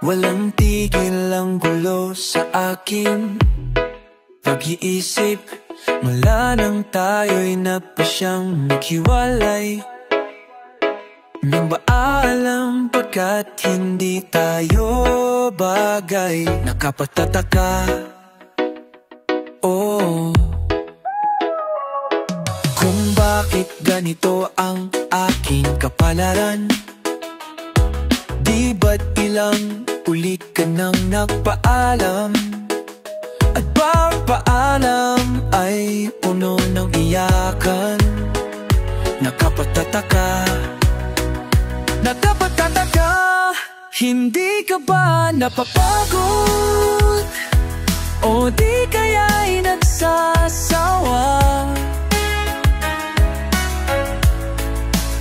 Walang tigil ang gulo sa aking pag-iisip mula nang tayo'y napasyang naghiwalay. Nang ba alam pagkat hindi tayo bagay? Nakapatataka, oh, kung bakit ganito ang aking kapalaran. Di ba't ilang ulit ka nang nagpaalam? At pagpaalam ay puno ng iyakan. Nakapatataka, nakapatataka, hindi ka ba napapagod? O di kaya'y nagsasawa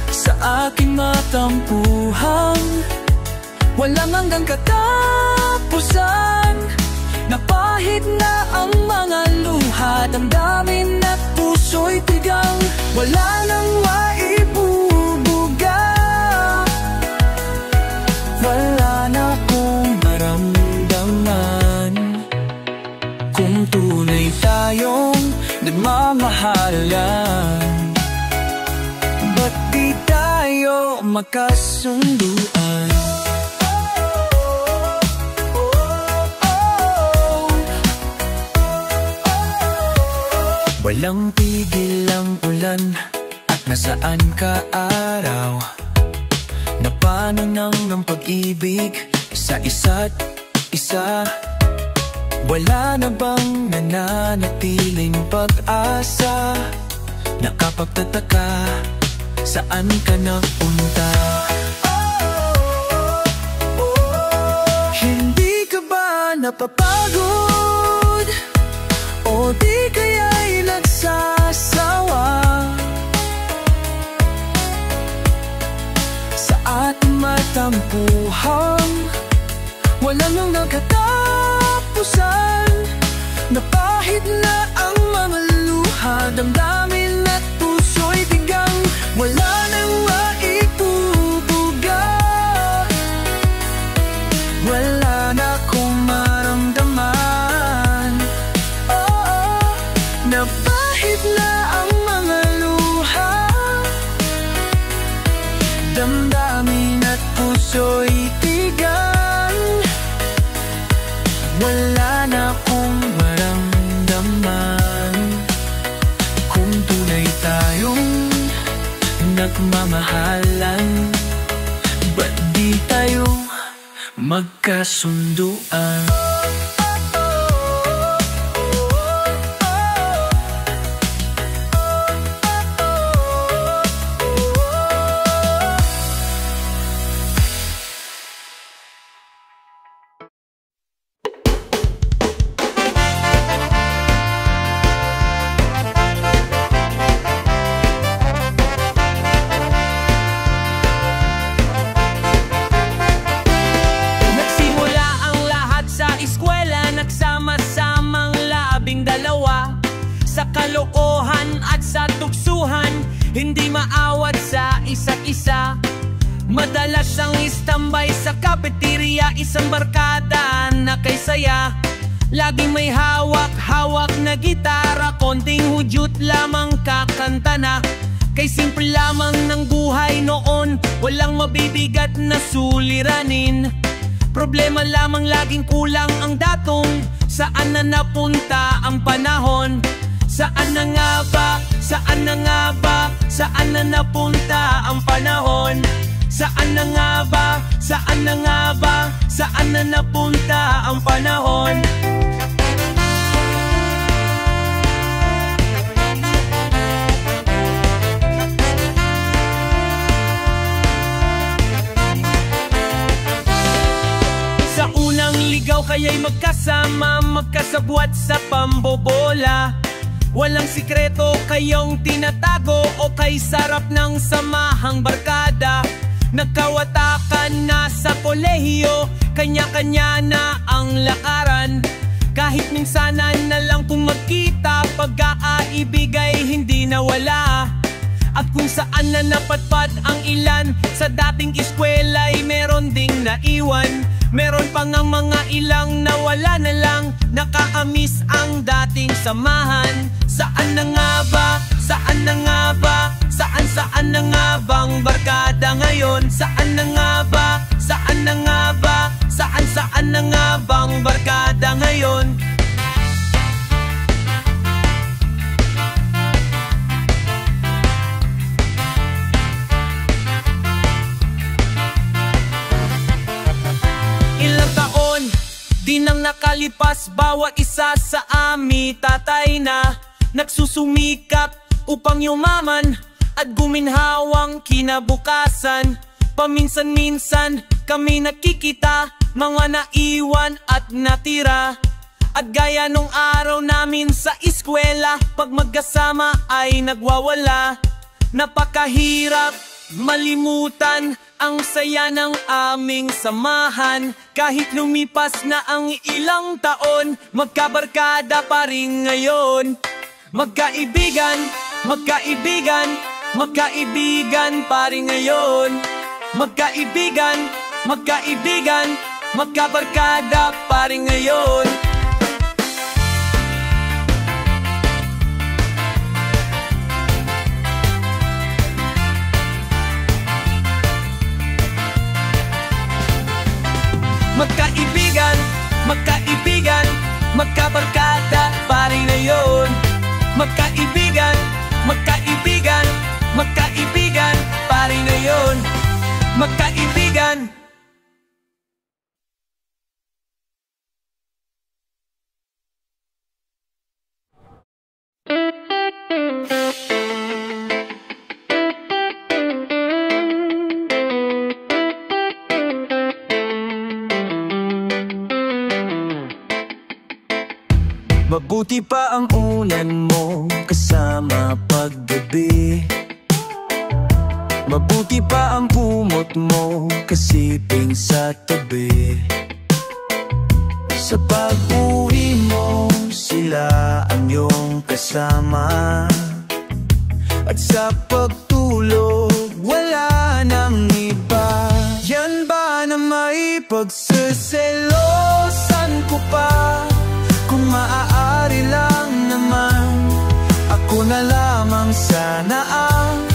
sa aking matampuhan? Walang hanggang katapusan, napahid na ang mga luha, damdamin at puso'y tigang, wala nang maibubuga. Wala na akong maramdaman kung tunay tayong nagmamahalan. Ba't di tayo magkasunduan? Walang tigil ang ulan at nasaan ka araw? Napano nang ang pag-ibig sa isa't isa? Wala na bang nananatiling pag-asa? Nakapagtataka, saan ka napunta? Hindi ka ba napapagod? O di kaya'y nagsasawa sa ating matampuhan? Wala nang nagkatapusan, napahid na ang mga luha, damdamin at puso'y tigang, wala nang maibubuga. Wala na akong maramdaman, napahid na ang mga luha, damdamin at puso'y tigang, wala na akong maramdaman kung tunay tayong nagmamahalan. Ba't di tayo magkasunduan? Sa kalokohan at sa tuksuhan, hindi maawat sa isa't isa. Madalas ang istambay sa cafeteria, isang barkada na kay saya. Laging may hawak-hawak na gitara, konting hudyot lamang kakanta na. Kay simple lamang ng buhay noon, walang mabibigat na suliranin. Problema lamang laging kulang ang datong, saan na napunta ang panahon? Saan na nga ba? Saan na nga ba? Saan na napunta ang panahon? Saan na nga ba? Saan na nga ba? Saan na napunta ang panahon? Sa unang ligaw kaya'y magkasama, magkasabwat sa pambobola. Walang sikreto kayong tinatago o kay sarap ng samahang barkada. Nagkawatakan na sa kolehiyo, kanya-kanya na ang lakaran. Kahit minsanan na lang kung magkita, pagkakaibig ay hindi nawala. At kung saan na napadpad ang ilan, sa dating eskwela ay meron ding naiwan. Meron pa ngang mga ilang nawala na lang, nakaamis ang dating samahan. Saan na nga ba? Saan na nga ba? Saan na nga bang barkada ngayon? Saan na nga ba? Saan na nga ba? Saan na nga bang barkada ngayon? Ilang taon, di nang nakalipas, bawat isa sa amin tatay na nagsusumikap upang yumaman at guminhawang kinabukasan. Paminsan-minsan kami nakikita, mga naiwan at natira. At gaya nung araw namin sa eskwela, pag magkasama ay nagwawala. Napakahirap malimutan ang saya ng aming samahan. Kahit lumipas na ang ilang taon, magkabarkada pa rin ngayon. Magkaibigan, magkaibigan, magkaibigan pa rin ngayon. Magkaibigan, magkaibigan, magkabarkada pa rin ngayon. Magkaibigan, magkaibigan, magkabarkada pa rin ngayon. Magkaibigan, magkaibigan, magkaibigan pa rin ngayon. Magkaibigan. Mabuti pa ang unan mo kasama paggabi. Mabuti pa ang kumot mo kasiping sa tabi. Sa pag-uwi mo, sila ang iyong kasama. At sa pagtulog, wala nang iba. Yan ba na may pagsiselosan ko pa? Kung maaari lang naman, ako na lamang sana ang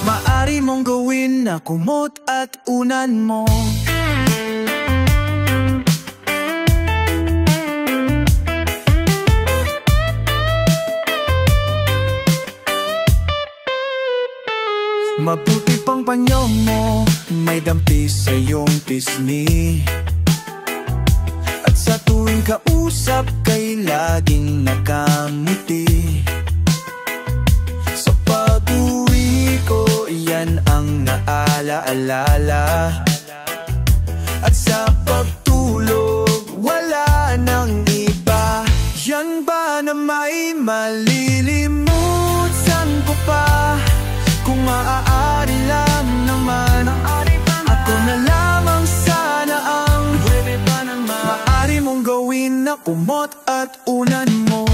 maaari mong gawin na kumot at unan mo. Mabuti pang panyo mo, may dampi sa iyong pisngi. At sa tuwing kausap kay laging nakamuti. Sa pag-uwi ko, yan ang naalaala. At sa pagtulog, wala nang iba. Yan ba na may malilimutan ko pa? Kung maaari lang naman, ako na lamang sana ang maaari mong gawin na kumot at unan mo.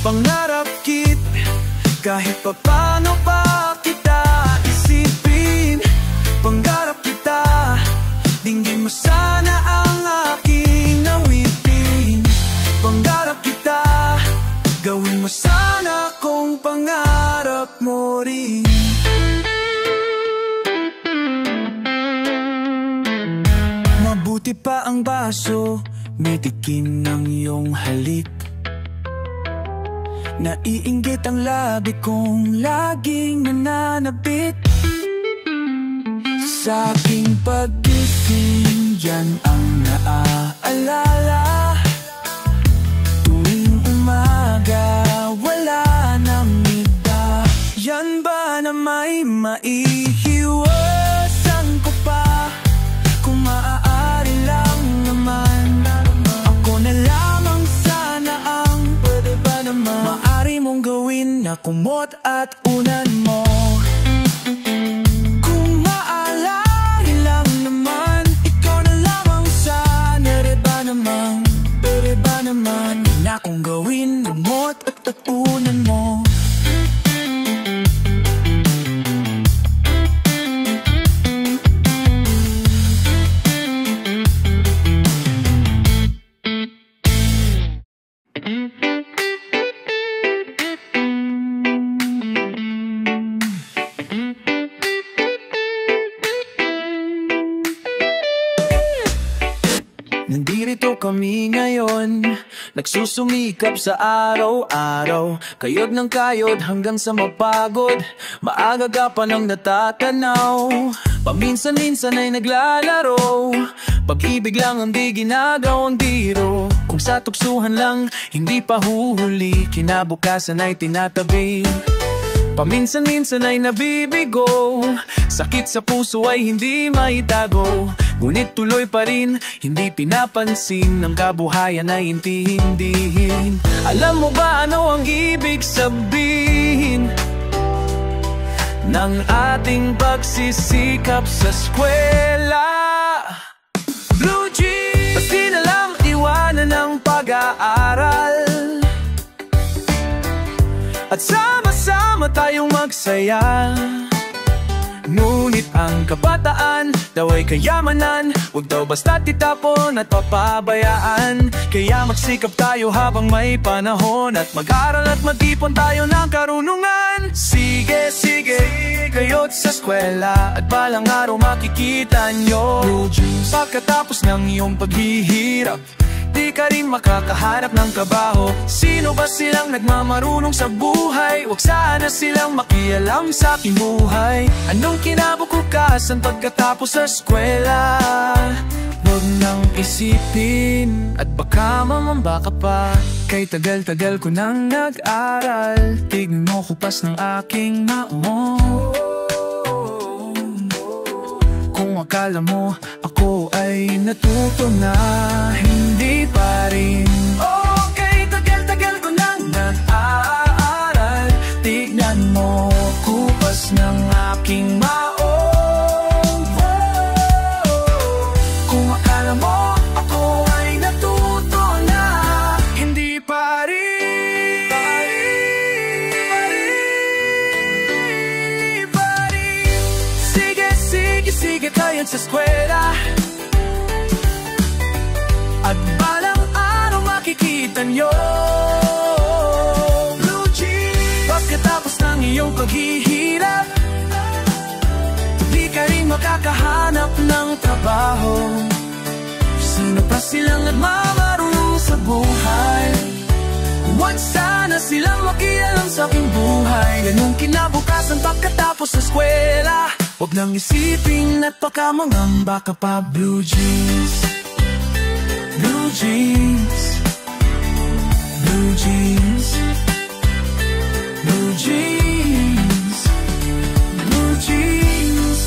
Pangarap kit, kahit pa paano pa kita isipin. Pangarap kita, dinggin mo sana ang aking awitin. Pangarap kita, gawin mo sana kung pangarap mo rin. Mabuti pa ang baso, may tikim ng iyong halik. Naiinggit ang labi kong laging nananabit. Sa aking paggising, dyan ang naaalala. Tuwing umaga, wala nang iba. Yan ba na may maihiwasan ko pa? Kung maaari lang naman, ako na lamang sana ang pwede ba naman maaari mong gawin na kumot at unan mo. Kung maaari lang naman, ikaw na lamang sana, pwede ba naman na kung gawin kumot at unan mo. Nandito kami ngayon, nagsusumikap sa araw-araw, kayod ng kayod hanggang sa mapagod. Maaga ka pa nang natatanaw, paminsan-minsan ay naglalaro. Pag-ibig lang ang di ginagawang biro. Kung sa tuksuhan lang, hindi pa huhuli, kinabukasan ay tinatabi. Paminsan-minsan ay nabibigo, sakit sa puso ay hindi maitago. Ngunit tuloy pa rin, hindi pinapansin, ang kabuhayan ay intindihin. Alam mo ba ano ang ibig sabihin ng ating pagsisikap sa eskwela? Blue Jeans, pati na lang iwanan ng pag-aaral, at sama-sama tayong magsaya. Ngunit ang kabataan daw ay kayamanan, huwag daw basta't itapon at papabayaan. Kaya magsikap tayo habang may panahon, at mag-aral at mag-ipon tayo ng karunungan. Sige, sige, kayo't sa eskwela, at balang araw makikita nyo pagkatapos ng iyong paghihirap, di ka rin makakahanap ng trabaho. Sino ba silang nagmamarunong sa buhay? Huwag sana silang makialam sa aking buhay. Anong kinabukasan pagkatapos sa eskwela? Huwag nang isipin, at baka mamamba ka pa. Kay tagal-tagal ko nang nag-aral, tignan mo kupas ng aking nao. Kung akala mo ako ay natuto na, hindi pa rin. Okay, tagal-tagal ko nang nag-aaral, tignan mo kupas ng aking maong. Kung akala mo ako ay natuto na, hindi pa rin. Sige tayo sa eskwela, at balang araw makikita nyo Blue Jeans. Pagkatapos ng iyong paghihirap, di ka rin makakahanap ng trabaho. Sino pa silang nagmamarunong sa buhay? Huwag sana silang makialam sa aking buhay. Ganun kinabukasan pagkatapos sa eskwela. Huwag nang isipin at baka mangamba ka pa. Blue Jeans, Blue Jeans, Blue Jeans, Blue Jeans, Blue Jeans,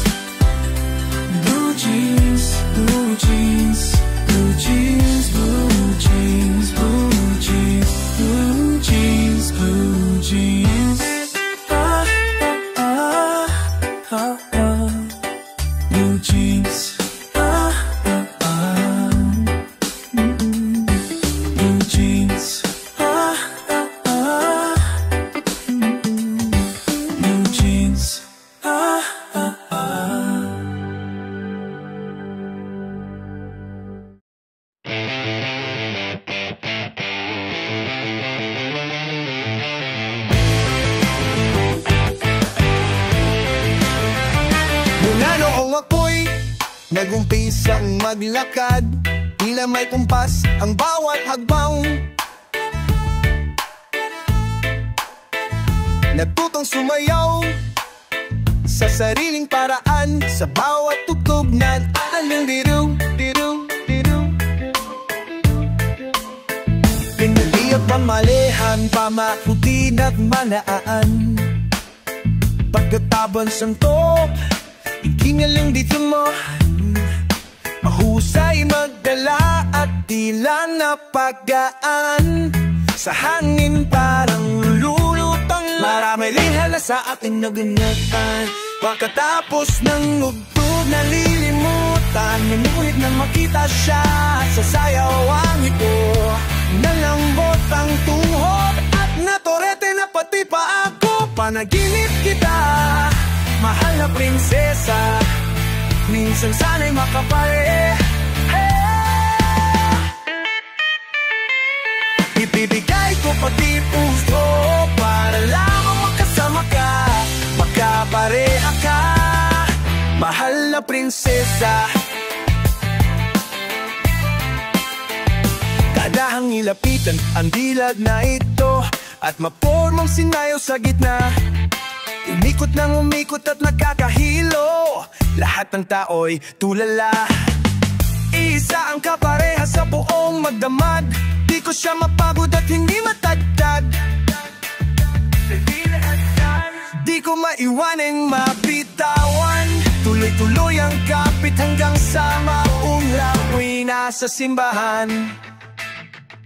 Blue Jeans, Blue Jeans, Blue Jeans, Blue Jeans, Blue Jeans, Blue Jeans, Blue Jeans. Blue jeans, blue jeans, blue jeans. Mula noong ako'y nag-umpisang maglakad, tila may kumpas ang bawat hagbang. Natutong sumayaw sa sariling paraan, sa bawat tugtog na alang diru, diru, diru. Pinaliyag pamalihan, pamakutin at manaan, pagkataban santok, ikingaling dito mo. Mahusay magdala at tila napagaan, sa hangin parang lulutang. Marami rin hala sa ating naganatan, pagkatapos ng ugtog nalilimutan. Ngunit nang makita siya sa sayawang ito, nalambot ang tuhod at natorete na pati pa ako. Panaginip kita, mahal na prinsesa, minsan sana'y makapare. Ibibigay ko pati puso para lamang makasama ka, makapareha ka, mahal na prinsesa. Dahan-dahang nilapitan ang dilag na ito at mapormang sinayaw sa gitna. Umikot nang umikot at nagkakahilo, lahat ng tao'y tulala. Isa ang kapareha sa buong magdamag, di ko siya mapagod at hindi matagtag. Di ko maiwaneng mapitawan, tuloy-tuloy ang kapit hanggang sa maulawi na sa simbahan.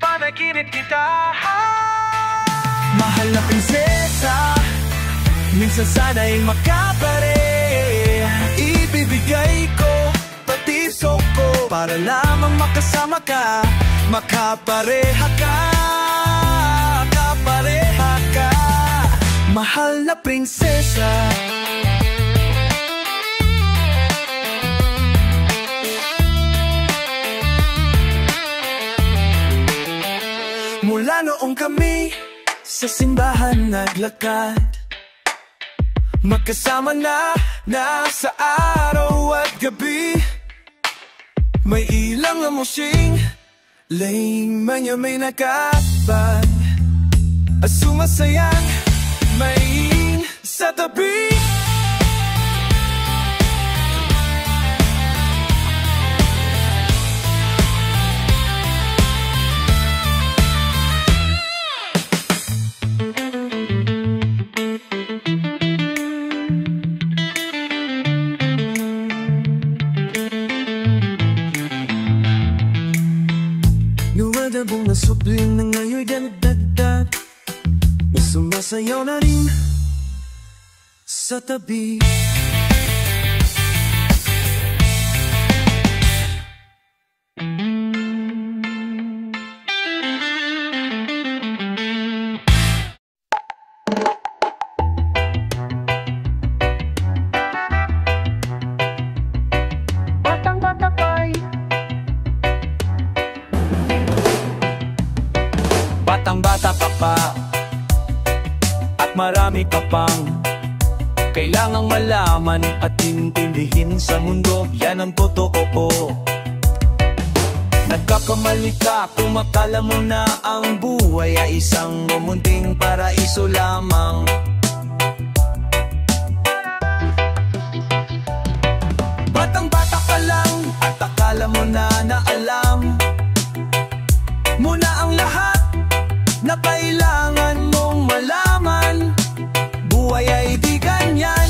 Panaginip kita, mahal na prinsesa, minsan sana'y makapare. Ibibigay ko pati ko para lamang makasama ka, makapareha ka, kapareha ka, mahal na prinsesa. Mula noong kami sa simbahan naglakad, magkasama na sa araw at gabi. May ilang amusing, layman niya may nakatbag, at sumasayang may sa tabi. Nuwadabong na supling na ngayon dagdag, sumasayaw na rin sa tabi. Batang-bata ka pa at marami ka pang kailangang malaman at intindihin sa mundo. Yan ang totoo po. Nagkakamali ka kung akala mo na ang buhay ay isang mumunting paraiso lamang. Batang-bata ka lang at akala mo na alam mo na ang lahat na kailangan mong malaman. Buhay ay di ganyan,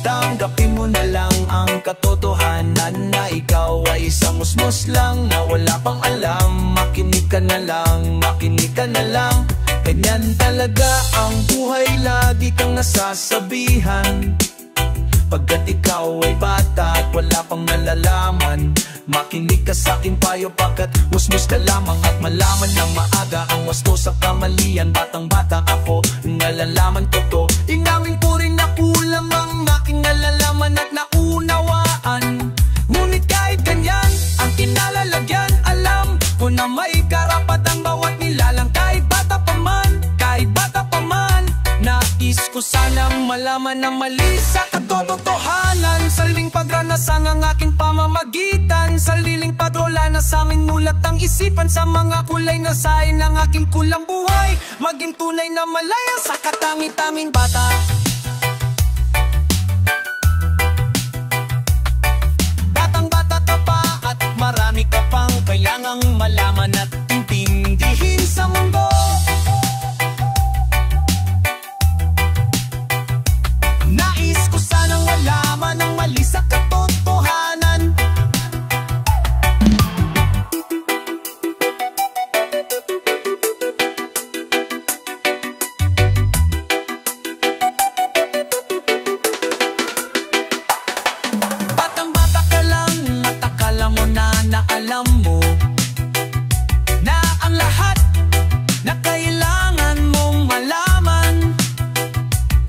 tanggapin mo na lang ang katotohanan na ikaw ay isang musmos lang na wala pang alam. Makinig ka na lang, makinig ka na lang. Ganyan talaga ang buhay, lagi kang nasasabihan. Pagkat ikaw ay bata at wala pang nalalaman, makinig ka sa aking payo pagkat musmus ka lamang at malaman ng maaga ang wasto sa kamalian. Batang-bata ako, nalalaman ko to. Inamin ko rin na kulang ang aking nalalaman at naunawaan. Ngunit kahit ganyan ang kinalalagyan, alam ko na may karapat ang bawat nilalang. Kahit bata pa man, kahit bata pa man, nais ko sanang malaman na mali sa katotohanan. Sariling pagranasan ang aking pamamagitan, sariling padrola na sa amin mulat ang isipan. Sa mga kulay na sain ng aking kulang buhay, maging tunay na malaya sa katangi-tanging bata. Batang-bata ka pa at marami ka pang kailangang malaman at intindihin sa mundo. Nais ko sanang malaman ang mali sa katotohanan. Batang-bata ka lang at akala mo na alam mo na ang lahat na kailangan mong malaman.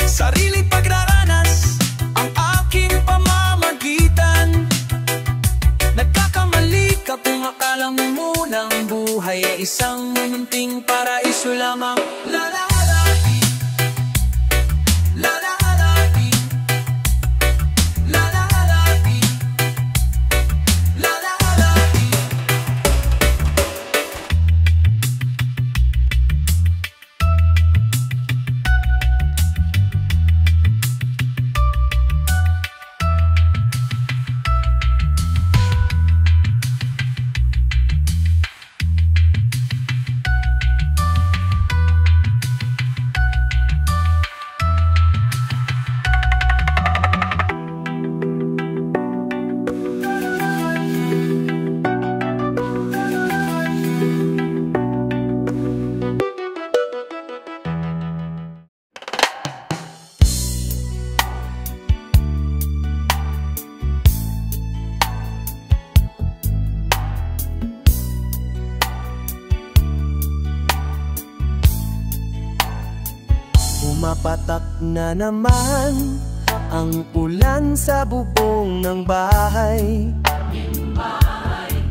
Sariling pagraranas ang aking pamamagitan. Nagkakamali ka kung akala mo munang buhay ay isang munting paraiso lamang. La la la la la la la la la la la. Pumapatak na naman ang ulan sa bubong ng bahay.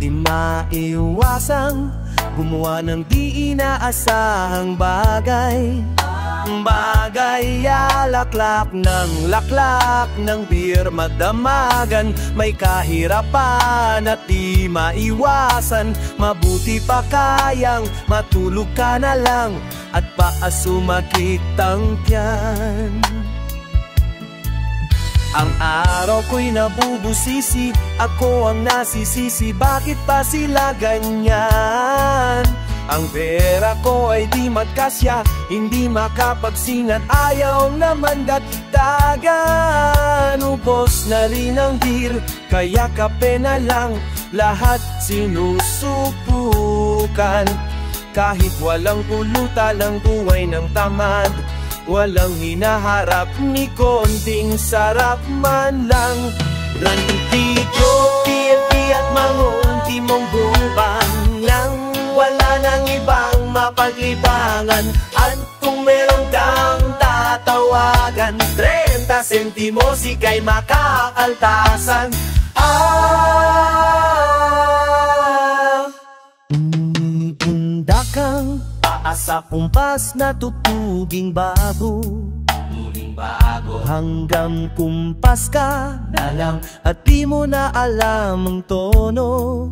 Di maiwasang gumawa ng di inaasahang bagay. Bagay alaklak ng beer madamagan. May kahirapan at di maiwasan. Mabuti pa kayang matulog ka na lang at paasumakit ang tiyan. Ang araw ko'y nabubusisi, ako ang nasisisi, bakit pa sila ganyan? Ang pera ko ay di magkasya, hindi makapagsingat, ayaw naman dagdagan. Ubos na rin ang beer, kaya kape na lang, lahat sinusubukan. Kahit walang pulutan ang buhay ng tamad, walang hinaharap ni konting sarap man lang. Rantito, TNT at mangunti mong buban nang wala nang ibang mapaglibangan. At kung meron kang tatawagan, 30 sentimos ika'y makakaltasan. Unda kang paasa kumpas na tutuging bago. Hanggang kumpas ka na lang at di mo na alam ang tono.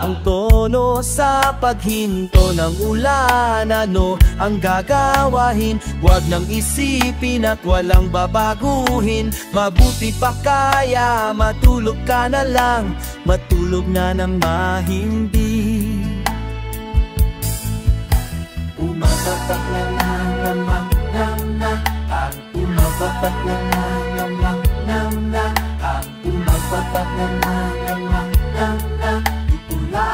Ang tono sa paghinto ng ulan. Ano ang gagawahin? Huwag nang isipin at walang babaguhin. Mabuti pa kaya matulog ka na lang, matulog na nang mahindi. Umapatak na naman ang umapatak na naman ang umapatak na naman itula.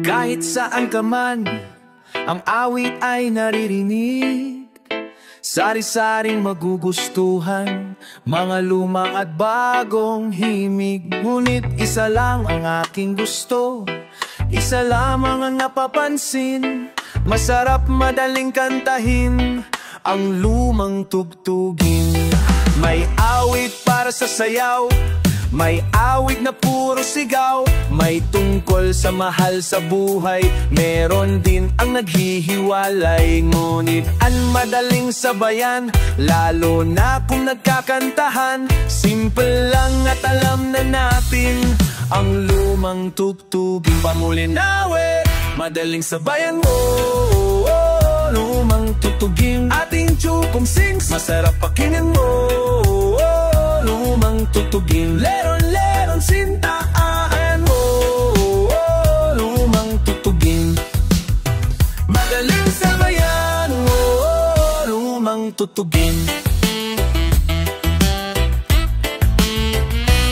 Kahit saan ka man, ang awit ay naririnig. Sari-saring magugustuhan, mga luma at bagong himig. Ngunit isa lang ang aking gusto, isa lamang ang napapansin. Masarap madaling kantahin ang lumang tugtugin. May awit para sa sayaw, may awit na puro sigaw, may tungkol sa mahal sa buhay, meron din ang naghihiwalay. Ngunit ang madaling sabayan, lalo na kung nagkakantahan. Simple lang at alam na natin ang lumang tugtugin. Pamulinawe, madaling sabayan mo, lumang tugtugin. Ating chukong sings, masarap pakinggan mo, lumang tugtugin. Leron-leron sintaan mo, lumang tugtugin. Madaling sabayan mo, lumang tugtugin.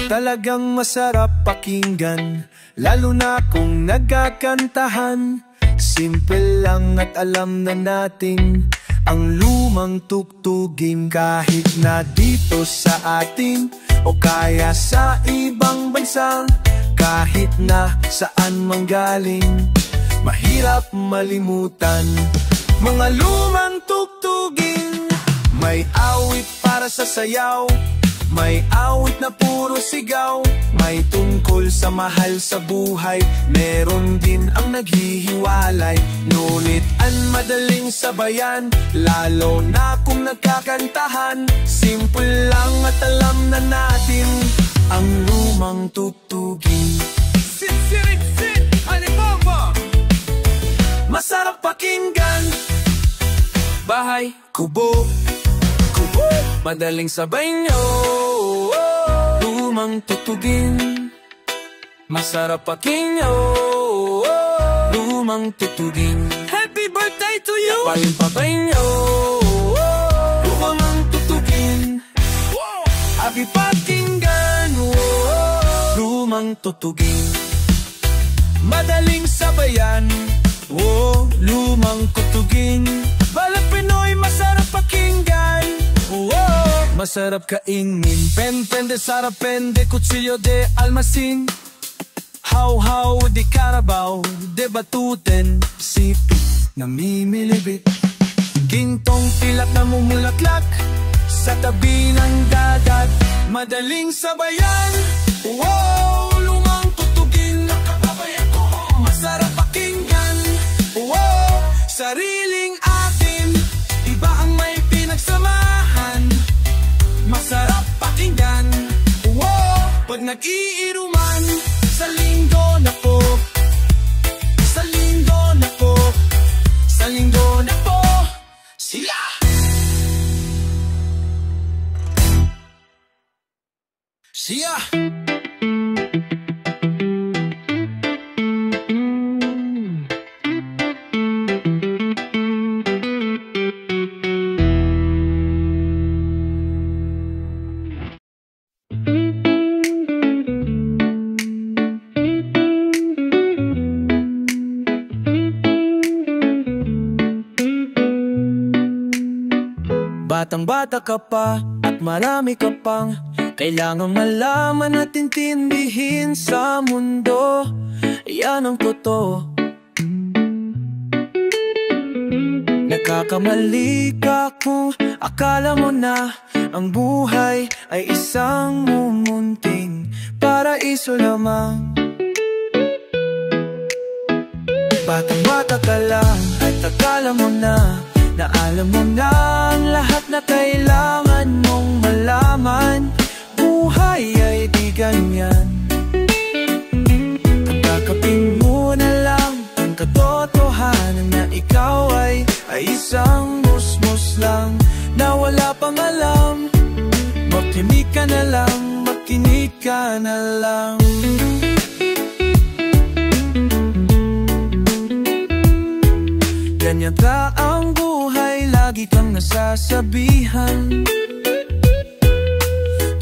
Talagang masarap pakinggan, lalo na kung nagkakantahan. Simple lang at alam na natin ang lumang tugtugin. Kahit na dito sa atin o kaya sa ibang bansa, kahit na saan manggaling, mahirap malimutan mga lumang tugtugin. May awit para sa sayaw, may awit na puro sigaw, may tungkol sa mahal sa buhay, meron din ang naghihiwalay. Ngunit ang madaling sabayan, lalo na kung nagkakantahan. Simple lang at alam na natin ang lumang tugtugin. Sit, alibaba, masarap pakinggan. Bahay, kubo, madaling sabay nyo, lumang tugtugin. Masarap pakinggan, lumang tugtugin. Happy birthday to you! Palimpabay nyo, lumang tugtugin. Happy pakinggan, lumang tugtugin. Madaling sabayan, lumang tugtugin. Balapin masarap pakinggan. Masarap kainin, pende sarapende, kutsilyo de almasin. How di karabaw, de batuten, sipit, namimilibit. Gintong tilat na mumulaklak, sa tabi ng dagat, madaling sabayan. Lumang tutugin, nakakabayan ko. Masarap pakinggan, sariling atin, iba ang may pinagsamahan. Masarap pakinggan, pag nag-iiruman. Sa linggo na po, sa linggo na po, sa linggo na po, sila. Siya. Batang-bata ka pa at marami ka pang kailangang malaman at intindihin sa mundo. Yan ang totoo. Nagkakamali ka kung akala mo na ang buhay ay isang mumunting paraiso lamang. Batang-bata ka lang at akala mo na alam mo na ang lahat na kailangan mong malaman. Buhay ay di ganyan. Pagkakapin mo na lang ang katotohanan na ikaw ay isang musmus lang na wala pang alam. Makinig ka na lang, makinig ka na lang. Ganyan ka ang buhay, lagi kang nasasabihan.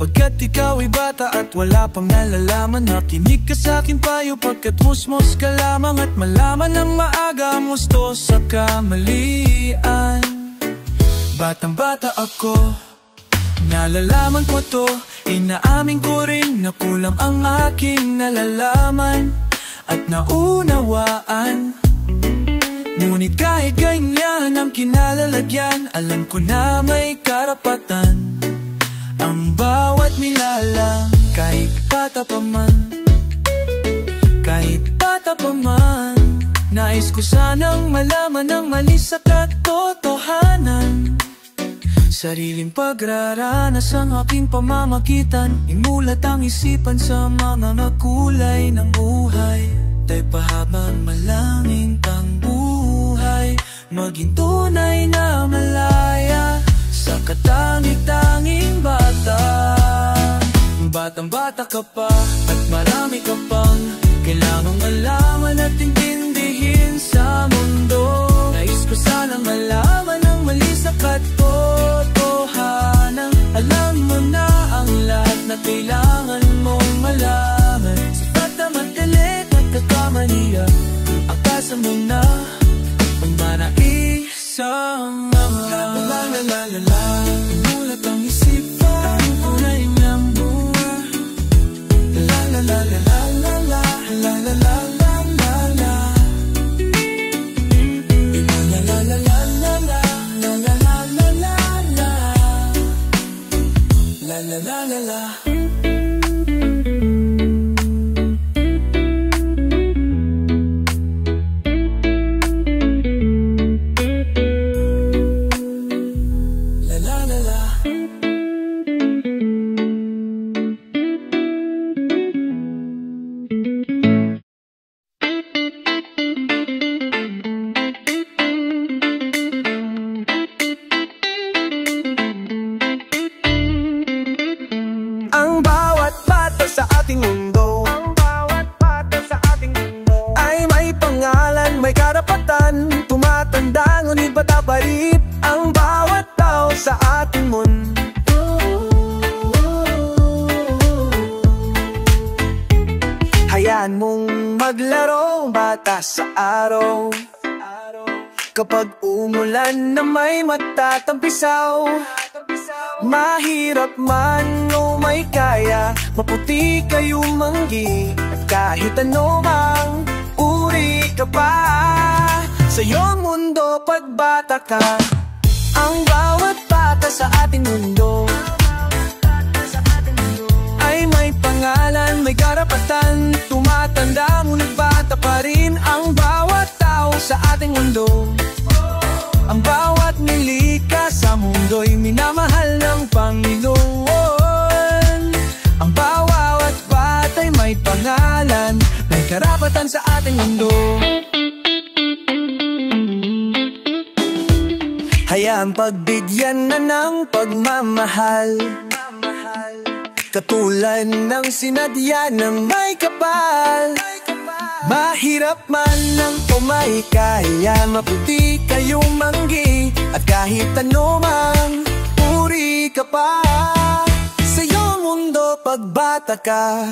Pagkat ikaw ay bata at wala pang nalalaman, makinig ka sa aking payo pagkat musmos ka lamang. At malaman ng maaga musto sa kamalian. Batang-bata ako, nalalaman ko to, inaamin ko rin na kulang ang aking nalalaman at naunawaan. Ngunit kahit ganyan ang kinalalagyan, alam ko na may karapatan ang bawat nilalang. Kahit bata pa man, kahit bata pa man, nais ko sanang malaman ang mali sa katotohanan. Sariling pagraranas ang aking pamamagitan, imulat ang isipan sa mga nakulay ng buhay. Tay pahabang malangin tang buhay, maging tunay na malaya sa katanging-tanging bata. Batang-bata ka pa at marami ka pang kailangang malaman at intindihin sa mundo. Nais ko sanang malaman ang mali sa katotohanan. Alam mo na ang lahat na kailangan mong malaman. Sapat na magdalit at kakamaniya, akasa mo na ang manaisang la-la-la-la-la. Mulat ang isipan, tunay ng buhay. La-la-la-la-la-la, la-la-la-la-la-la. La-la-la-la-la-la, la-la-la-la-la. Ang bawat bata sa ating mundo, ay may pangalan, may karapatan, tumatanda ngunit bata pa rin ang bawat tao sa ating mundo. Hayaan mong maglaro, bata sa araw. Kapag umulan na may matatampisaw, mahirap man o may kaya, maputi kayo manggi, at kahit ano mang uri ka pa. Sa iyong mundo pagbata ka, ang bawat bata sa ating mundo ay may pangalan, may karapatan. Tumatanda ngunit bata pa rin ang bawat tao sa ating mundo. Ang bawat nilikha sa mundo'y minamahal ng Panginoon. Ang bawat bata'y may pangalan, may karapatan sa ating mundo. Hayaan pagbigyan na ng pagmamahal, katulad ng sinadya ng may kapal. Mahirap man ang pumaikaya, maputi kayong manggi, at kahit ano mang uri ka pa. Sa iyong mundo pagbata ka,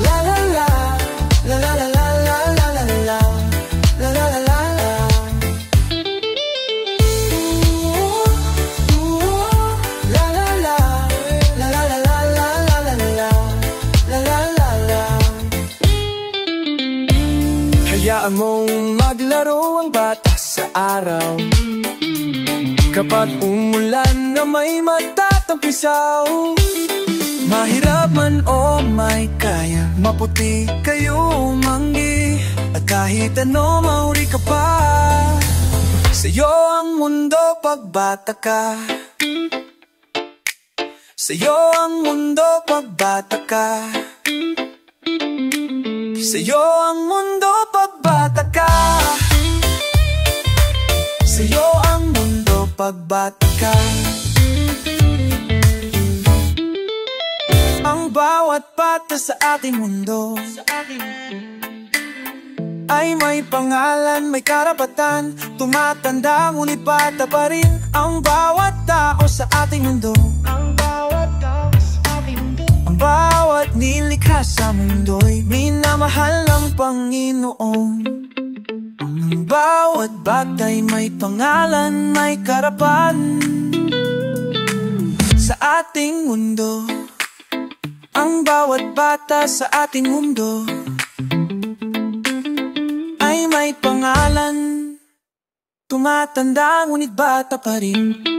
la la la, la la la la la la la la, la la la la la. Hayaan mong maglaro ang bata sa araw, kapag umulan na may matatampisaw. Mahirap man o may kaya, maputi kayo manggi, at kahit ano mauri ka pa. Sa'yo ang mundo pagbata ka, sa'yo ang mundo pagbata ka, sa'yo ang mundo pagbata ka, sa'yo ang mundo pagbata ka. Ang bawat bata sa ating mundo ay may pangalan, may karapatan. Tumatanda ngunit bata pa rin ang bawat tao sa ating mundo. Bawat nilikha sa mundo'y minamahal ng Panginoon. Ang bawat bata'y may pangalan, may karapan sa ating mundo. Ang bawat bata sa ating mundo ay may pangalan, tumatanda ngunit bata pa rin.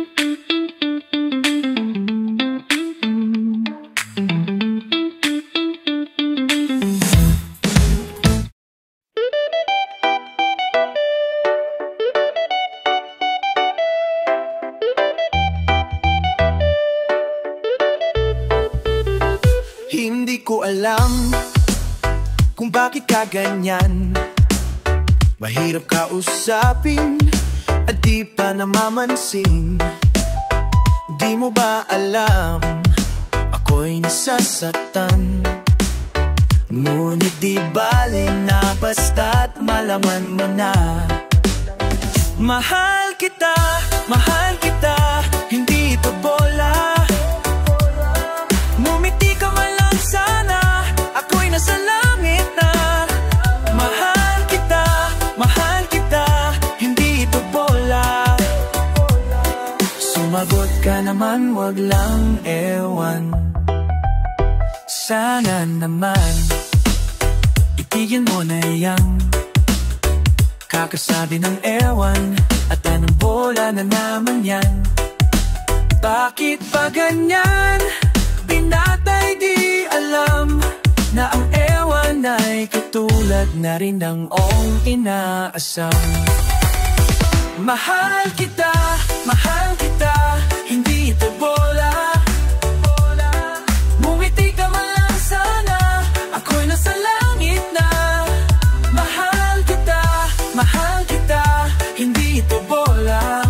Hindi ko alam kung bakit ka ganyan, mahirap kausapin at di pa namamansin. Di mo ba alam, ako'y nasasaktan, ngunit di bale na basta't malaman mo na. Mahal kita, hindi ito bola. Ngumiti ka man lang sana, ako'y nasa langit na. Mahal kita, hindi ito bola. Sumagot ka naman, wag lang ewan. Sana naman itigil mo na yang kakasabi ng ewan, at anong bola na naman yan. Bakit ba ganyan? Binata'y di alam na ang ewan ay katulad na rin ng ong inaasam. Mahal kita, hindi ito bola. Ngumiti ka man lang sana, ako'y nasa langit na. Mahal kita, hindi ito bola.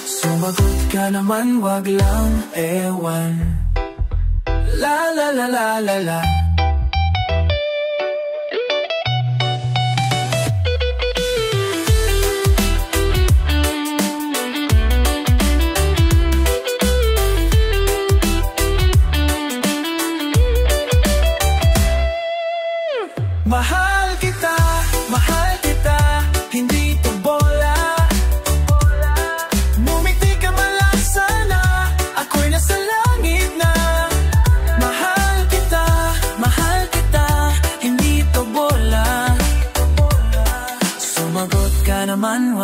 Sumagot ka naman, wag lang ewan. La la la la la la. Mahal kita,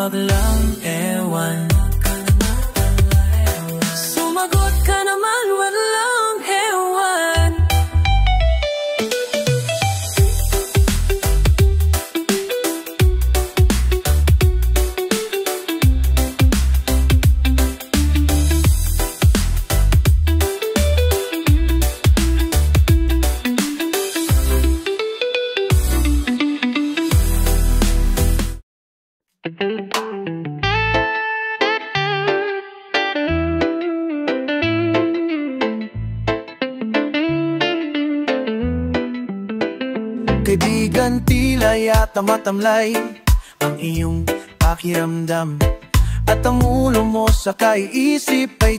wag lang ewan. Sumagot ka naman, wag lang ewan. Kaibigan, tila yata matamlay ang iyong pakiramdam, at ang ulo mo sa kaiisip ay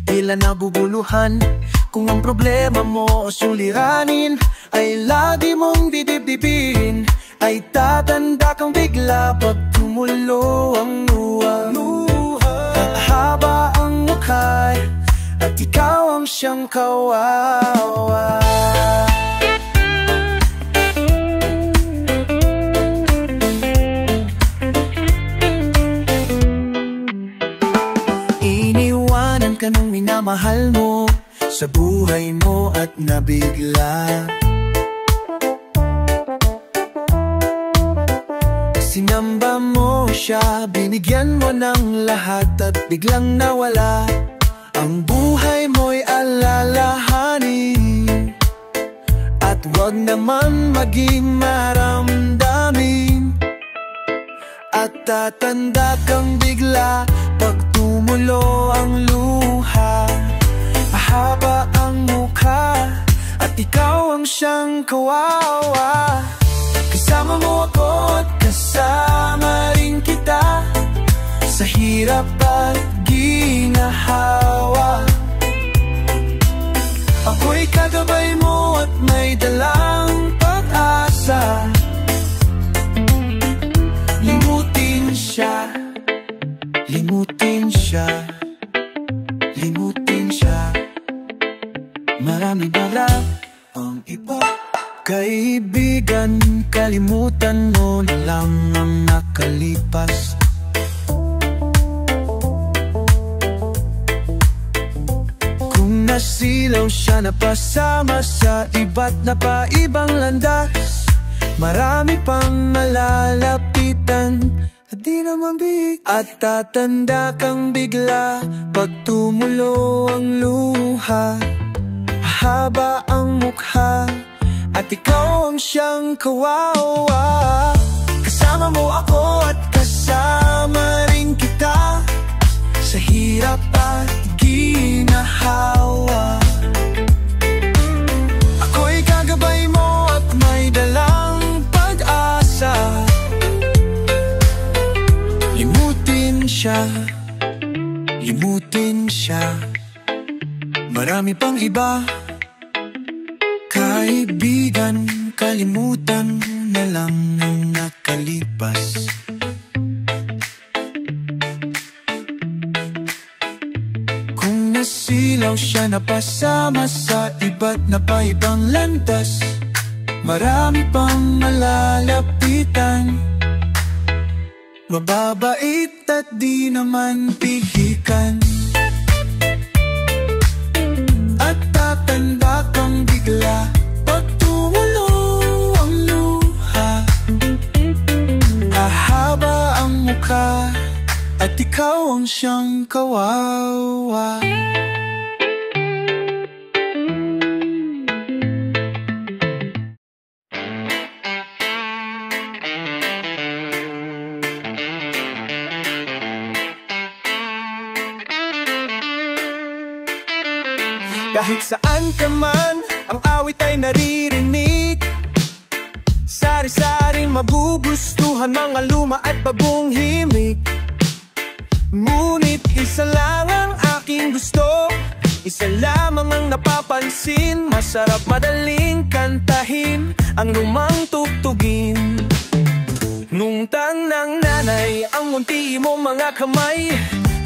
tila nabubuluhan. Kung ang problema mo o suliranin ay lagi mong didibdibin, ay tatanda kang bigla pag tumulo ang luha. Haba ang mukha at ikaw ang siyang kawawa. Iniwanan ka nung minamahal mo sa buhay mo at nabigla. Sinamba mo siya, binigyan mo ng lahat at biglang nawala. Ang buhay mo'y alalahanin, at wag naman maging maramdamin. At tatanda kang bigla pag tumulo ang luha. Mahaba ang mukha at ikaw ang siyang kawawa. Kasama mo ako at kasama rin kita sa hirap at ginhawa. Ako'y kagabay mo at may dalang pag-asa. Limutin siya, limutin siya, limutin siya. Marami bala ang iba. Kaibigan, kalimutan mo na lang ang nakalipas. Kung nasilaw siya na pasama sa iba't napaibang landas, marami pang malalapitan at di naman big. At tatanda kang bigla pag tumulo ang luha. Haba ang mukha at ikaw ang siyang kawawa. Kasama mo ako at kasama rin kita sa hirap at ginhawa. Ako'y kagabay mo at may dalang pag-asa. Limutin siya, limutin siya. Marami pang iba. Kaibigan, kalimutan na lang ang nakalipas. Kung nasilaw siya na pasama sa iba't napaibang landas, marami pang malalapitan. Mababait at di naman pihikan. At tatanda kang bigla pag tumulo ang luha. Ahaba ang mukha at ikaw ang siyang kawawa. Kahit saan ka man, ang awit ay naririnig. Sari-saring magugustuhan, mga luma at bagong himig. Ngunit isa lang ang aking gusto, isa lamang ang napapansin. Masarap madaling kantahin ang lumang tugtugin. Nung tanang nanay ang munti mong mga kamay,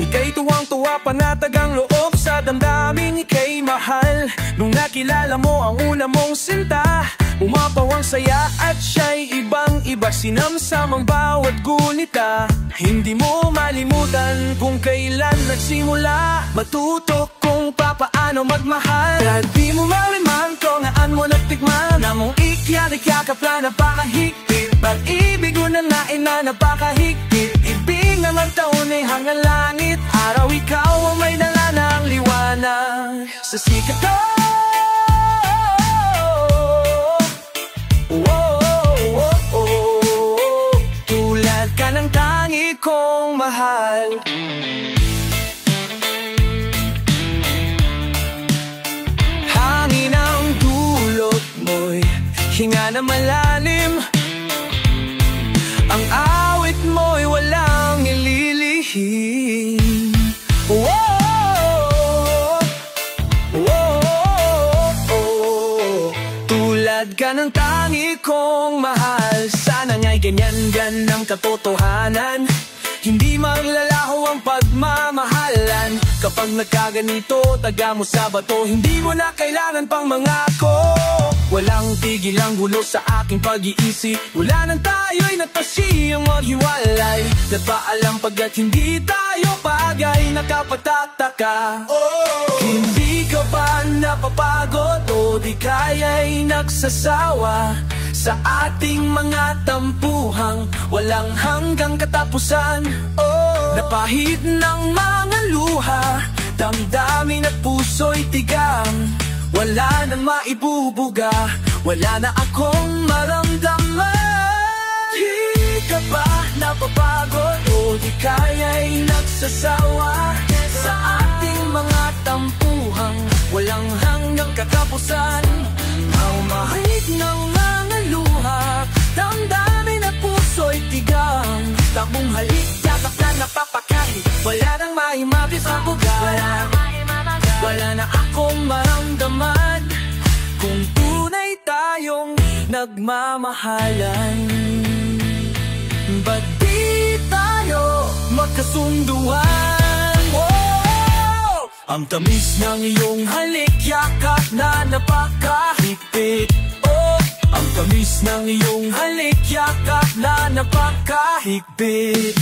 ika'y tuwang-tuwa, panatag ang loob sa damdamin, ika'y mahal. Nung nakilala mo ang una mong sinta, Umapaw ang saya at siya'y ibang-iba, sinamsamang bawat gunita. Hindi mo malimutan kung kailan nagsimula, matuto kung papaano magmahal. At di mo maliman kung naan mo nagtikman, na mong ikyat-ikyakap na napakahigpit. Pag-ibig mo na nain na napakahigpit, ibig ng taon ay hanggang langit. Araw ikaw ang may dala ng liwanag sa sikat ko. Tulad ka ng tangi kong mahal. Hangin ang dulot mo'y hinga na malalim. Ang awit mo'y walang ililihim. Tulad ka ng tangi kong mahal. Sana nga'y ganyan ang katotohanan, hindi maglalaho ang pagmamahalan. Kapag nagkaganito, taga mo sa bato, hindi mo na kailangan pang mangako. Walang tigil ang gulo sa aking pag-iisip, wala nang tayo'y natasiyang maghiwalay. At paalam pagkat hindi tayo bagay, nakapagtataka. Hindi ka ba napapagod o di kaya'y nagsasawa sa ating mga tampuhang walang hanggang katapusan? Napahid ng mga luha, damdamin at puso'y tigang, wala nang maibubuga, wala na akong maramdaman. Di ka ba napapagod o di kaya'y nagsasawa sa ating mga tampuhang walang hanggang katapusan? Mahid ng mga luha, damdamin at puso'y tigang, takbong halik, yakap na napapakahit, wala nang maimapisabuga, wala na akong maramdaman kung tunay tayong nagmamahalan. Ba't di tayo magkasunduan? Ang tamis ng iyong halik, yakap na napakahigpit. Ang tamis ng iyong halik, yakap na napakahigpit.